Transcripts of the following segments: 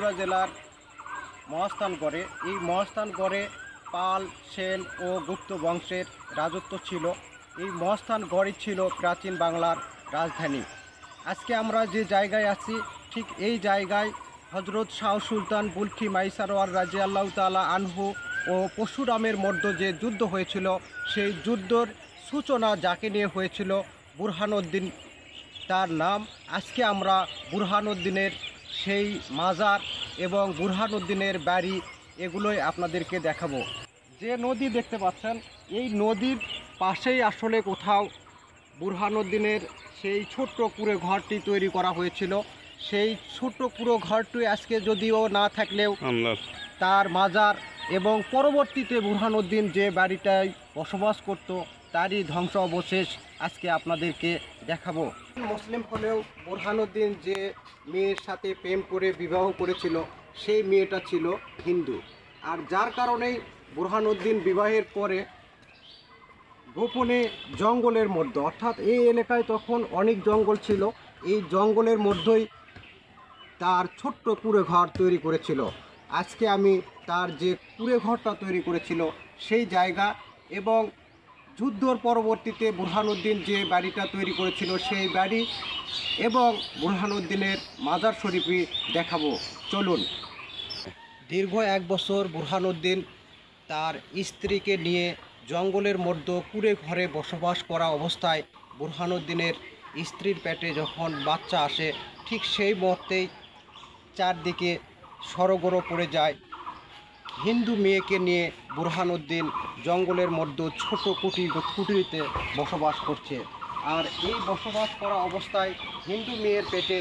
বগুড়া জেলার মহাস্থানগড়ে। এই মহাস্থানগড়ে পাল, সেন ও গুপ্ত বংশের রাজত্ব ছিল। এই মহাস্থানগড়ই ছিল প্রাচীন বাংলার রাজধানী। আজকে আমরা যে জায়গায় আছি ঠিক এই জায়গায় হজরত শাহ সুলতান বুলকি মাইসারওয়ার রাজিয়াল্লাহু তাআলা আনহু ও পরশুরামের মধ্যে যে যুদ্ধ হয়েছিল, সেই যুদ্ধের সূচনা যাকে নিয়ে হয়েছিল, বুরহানুদ্দিন তার নাম। আজকে আমরা বুরহানুদ্দিনের সেই মাজার এবং বুরহানুদ্দিনের বাড়ি এগুলোই আপনাদেরকে দেখাবো। যে নদী দেখতে পাচ্ছেন, এই নদীর পাশেই আসলে কোথাও বুরহানুদ্দিনের সেই ছোট্ট কুঁড়ে ঘরটি তৈরি করা হয়েছিল। সেই ছোট্ট কুঁড়ো ঘরটি আজকে যদিও না থাকলেও তার মাজার এবং পরবর্তীতে বুরহানুদ্দিন যে বাড়িটায় বসবাস করত তারই ধ্বংস অবশেষ আজকে আপনাদেরকে দেখাবো। মুসলিম হলেও বুরহানুদ্দিন যে মেয়ের সাথে প্রেম করে বিবাহ করেছিল সেই মেয়েটা ছিল হিন্দু। আর যার কারণেই বুরহানুদ্দিন বিবাহের পরে গোপনে জঙ্গলের মধ্যে, অর্থাৎ এই এলাকায় তখন অনেক জঙ্গল ছিল, এই জঙ্গলের মধ্যেই তার ছোট্ট কুঁড়ে ঘর তৈরি করেছিল। আজকে আমি তার যে কুঁড়ে ঘরটা তৈরি করেছিল সেই জায়গা এবং যুদ্ধর পরবর্তীতে বুরহানুদ্দিন যে বাড়িটা তৈরি করেছিল সেই বাড়ি এবং বুরহানুদ্দিনের মাজার শরীফই দেখাবো, চলুন। দীর্ঘ 1 বছর বুরহানুদ্দিন তার স্ত্রীকে নিয়ে জঙ্গলের মধ্যে কুঁড়ে ঘরে বসবাস করা অবস্থায় বুরহানুদ্দিনের স্ত্রীর পেটে যখন বাচ্চা আসে, ঠিক সেই মুহূর্তেই চারদিকে সরগরো পড়ে যায়। হিন্দু মেয়েকে নিয়ে বুরহানুদ্দিন জঙ্গলের মধ্যে ছোট কুটিরিতে বসবাস করছে। আর এই বসবাস করা অবস্থায় হিন্দু মেয়ের পেটে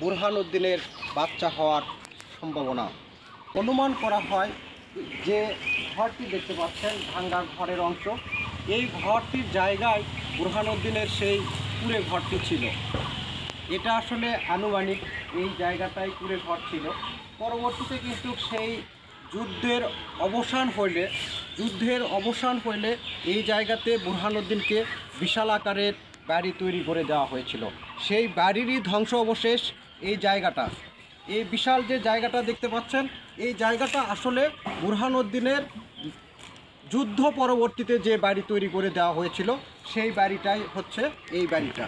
বুরহানুদ্দিনের বাচ্চা হওয়ার সম্ভাবনা। অনুমান করা হয় যে ঘরটি দেখতে পাচ্ছেন, ভাঙ্গা ঘরের অংশ, এই ঘরটির জায়গায় বুরহানুদ্দিনের সেই কুঁড়ে ঘরটি ছিল। এটা আসলে আনুমানিক এই জায়গাটাই কুঁড়ে ঘর ছিল। পরবর্তীতে কিন্তু সেই যুদ্ধের অবসান হইলে এই জায়গাতে বুরহানুদ্দিনকে বিশাল আকারের বাড়ি তৈরি করে দেওয়া হয়েছিল। সেই বাড়িরই ধ্বংস অবশেষ এই জায়গাটা। এই বিশাল যে জায়গাটা দেখতে পাচ্ছেন, এই জায়গাটা আসলে বুরহানুদ্দিনের যুদ্ধ পরবর্তীতে যে বাড়ি তৈরি করে দেওয়া হয়েছিল সেই বাড়িটাই হচ্ছে এই বাড়িটা।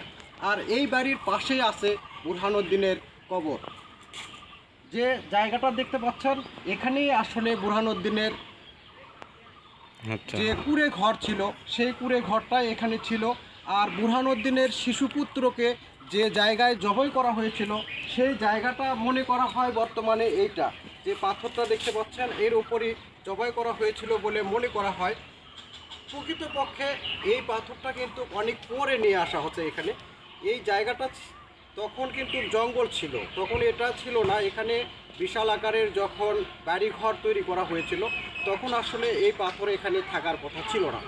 আর এই বাড়ির পাশেই আছে বুরহানুদ্দিনের কবর। যে জায়গাটা দেখতে পাচ্ছেন, এখানেই আসলে বুরহানুদ্দিনের যে কুঁড়ে ঘর ছিল সেই কুঁড়ে ঘরটাই এখানে ছিল। আর বুরহানুদ্দিনের শিশুপুত্রকে যে জায়গায় জবাই করা হয়েছিল সেই জায়গাটা মনে করা হয় বর্তমানে এইটা, যে পাথরটা দেখতে পাচ্ছেন এর উপরই জবাই করা হয়েছিল বলে মনে করা হয়। প্রকৃতপক্ষে এই পাথরটা কিন্তু অনেক পরে নিয়ে আসা হচ্ছে এখানে। এই জায়গাটা তখন কিন্তু জঙ্গল ছিল, তখন এটা ছিল না। এখানে বিশাল আকারের যখন বাড়িঘর তৈরি করা হয়েছিল তখন আসলে এই পাথর এখানে থাকার কথা ছিল না।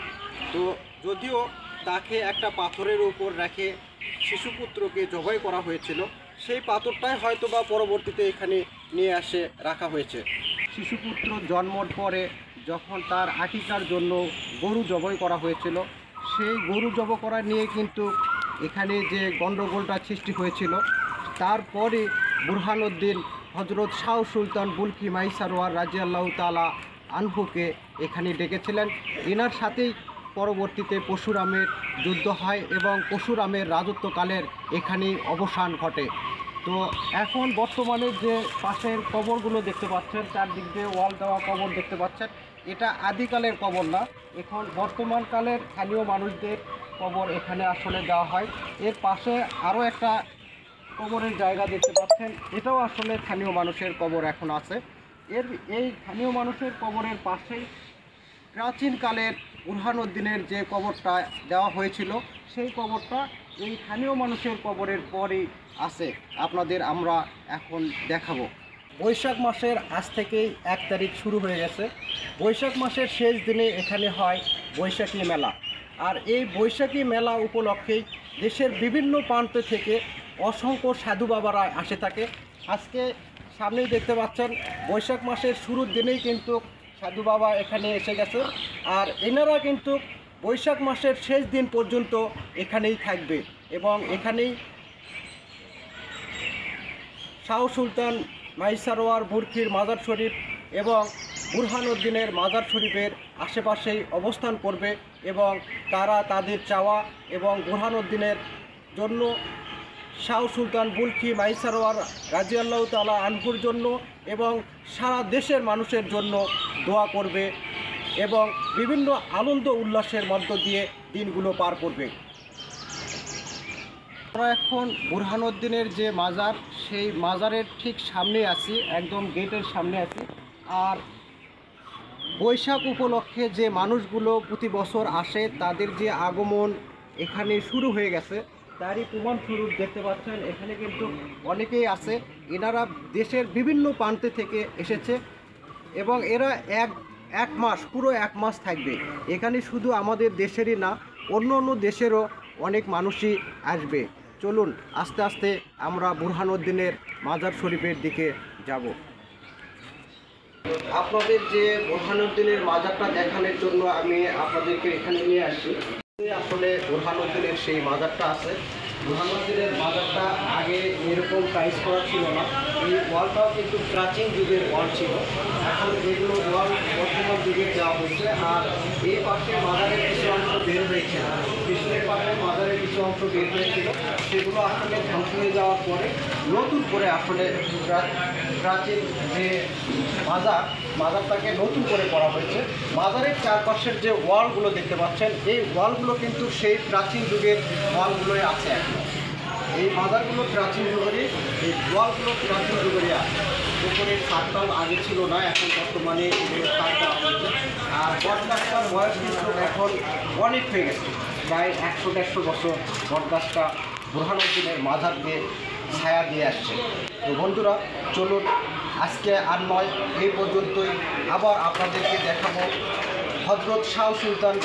তো যদিও তাকে একটা পাথরের উপর রেখে শিশুপুত্রকে জবাই করা হয়েছিল, সেই পাথরটাই হয়তো বা পরবর্তীতে এখানে নিয়ে আসে রাখা হয়েছে। শিশুপুত্র জন্মর পরে যখন তার আকিকার জন্য গরু জবাই করা হয়েছিল, সেই গরু জবাই করা নিয়ে কিন্তু এখানে যে গণ্ডগোলটা সৃষ্টি হয়েছিল, তারপরে বুরহানুদ্দিন হজরত শাহ সুলতান বুলকি মাইসারওয়ার রাজিয়াল্লাহু তাআলা আনহুকে এখানে ডেকেছিলেন। এনার সাথেই পরবর্তীতে পরশুরামের যুদ্ধ হয় এবং পরশুরামের রাজত্বকালের এখানেই অবসান ঘটে। তো এখন বর্তমানে যে পাশের কবরগুলো দেখতে পাচ্ছেন, চারদিক দিয়ে ওয়াল দেওয়া কবর দেখতে পাচ্ছেন, এটা আদিকালের কবর না, এখন বর্তমানকালের স্থানীয় মানুষদের কবর এখানে আসলে দেওয়া হয়। এর পাশে আরও একটা কবরের জায়গা দেখতে পাচ্ছেন, এটাও আসলে স্থানীয় মানুষের কবর এখন আছে। এই স্থানীয় মানুষের কবরের পাশেই প্রাচীনকালের বুরহানুদ্দিনের যে কবরটা দেওয়া হয়েছিল সেই কবরটা এই স্থানীয় মানুষের কবরের পরেই আছে। আপনাদের আমরা এখন দেখাবো। বৈশাখ মাসের আজ থেকেই 1 তারিখ শুরু হয়ে গেছে। বৈশাখ মাসের শেষ দিনে এখানে হয় বৈশাখী মেলা। আর এই বৈশাখী মেলা উপলক্ষেই দেশের বিভিন্ন প্রান্ত থেকে অসংখ্য সাধু বাবারা আসে থাকে। আজকে সামনেই দেখতে পাচ্ছেন, বৈশাখ মাসের শুরুর দিনেই কিন্তু সাধু বাবা এখানে এসে গেছে। আর এনারা কিন্তু বৈশাখ মাসের শেষ দিন পর্যন্ত এখানেই থাকবে এবং এখানেই শাহ সুলতান মাইসারোয়ার বুরখির মাজার শরীফ এবং বুরহানুদ্দিনের মাজার শরীফের আশেপাশেই অবস্থান করবে এবং তারা তাদের চাওয়া এবং বুরহানুদ্দিনের জন্য শাহ সুলতান বুলখি মাইসারোয়ার রাজিয়াল্লাহু তাআলা আনহুর জন্য এবং সারা দেশের মানুষের জন্য দোয়া করবে এবং বিভিন্ন আনন্দ উল্লাসের মধ্য দিয়ে দিনগুলো পার করবে। আমরা এখন বুরহানুদ্দিনের যে মাজার, সেই মাজারের ঠিক সামনে আছি, একদম গেটের সামনে আছি। আর বৈশাখ উপলক্ষে যে মানুষগুলো প্রতি বছর আসে, তাদের যে আগমন এখানে শুরু হয়ে গেছে, তারই প্রমাণস্বরূপ দেখতে পাচ্ছেন এখানে কিন্তু অনেকেই আছে। এনারা দেশের বিভিন্ন প্রান্তে থেকে এসেছে এবং এরা এক মাস, পুরো এক মাস থাকবে এখানে। শুধু আমাদের দেশেরই না, অন্য অন্য দেশেরও অনেক মানুষই আসবে। চলুন আস্তে আস্তে আমরা বুরহানুদ্দিনের মাজার শরীফের দিকে যাব। আপনাদের যে বুরহানুদ্দিনের মাজারটা দেখানোর জন্য আমি আপনাদেরকে এখানে নিয়ে আসি। আসলে বুরহানুদ্দিনের সেই মাজারটা আছে। বুরহানুদ্দিনের মাজারটা আগে এরকম টাইস করা ছিল না। এই ওয়ালটাও কিন্তু প্রাচীন যুগের ওয়াল ছিল। এখন এগুলো ওয়াল বর্তমান যুগের দেওয়া হয়েছে। আর এই পাশে মাজারের কিছু অংশ বের হয়েছে, পিছনের পাশে মাজারের কিছু অংশ বের হয়েছিল, সেগুলো আসলে ধ্বংস হয়ে যাওয়ার পরে নতুন করে আসলে প্রাচীন যে মাজারটাকে নতুন করে করা হয়েছে। মাজারের চারপাশের যে ওয়ালগুলো দেখতে পাচ্ছেন, এই ওয়ালগুলো কিন্তু সেই প্রাচীন যুগের ওয়ালগুলোই আছে এখন। এই মাজারগুলো প্রাচীন যুগেরই, এই ওয়ালগুলো প্রাচীন যুগেরই আছে। উপরের ছাদটাও আগে ছিল না, এখন বর্তমানে এগুলো ছাদ দেওয়া হয়েছে। আর বটগাছটার বয়স কিন্তু এখন অনেক হয়ে গেছে, প্রায় 100-150 বছর বটগাছটা বুরহানুদ্দিনের মাজার দিয়ে ছায়া দিয়ে আসছে। তো বন্ধুরা, চলুন আজকে আর নয়, এই পর্যন্তই। আবার আপনাদেরকে দেখাবো হযরত শাহ সুলতান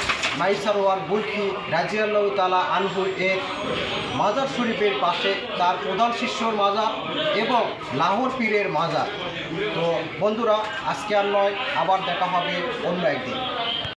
মাইসারোয়ার বুলখি রাজিয়াল্লাহু তাআলা আনহু এর মাজার শরীফের পাশে তার প্রধান শিষ্যর মাজার এবং লাহোর পীরের মাজার। তো বন্ধুরা, আজকে আর নয়, আবার দেখা হবে অন্য একদিন।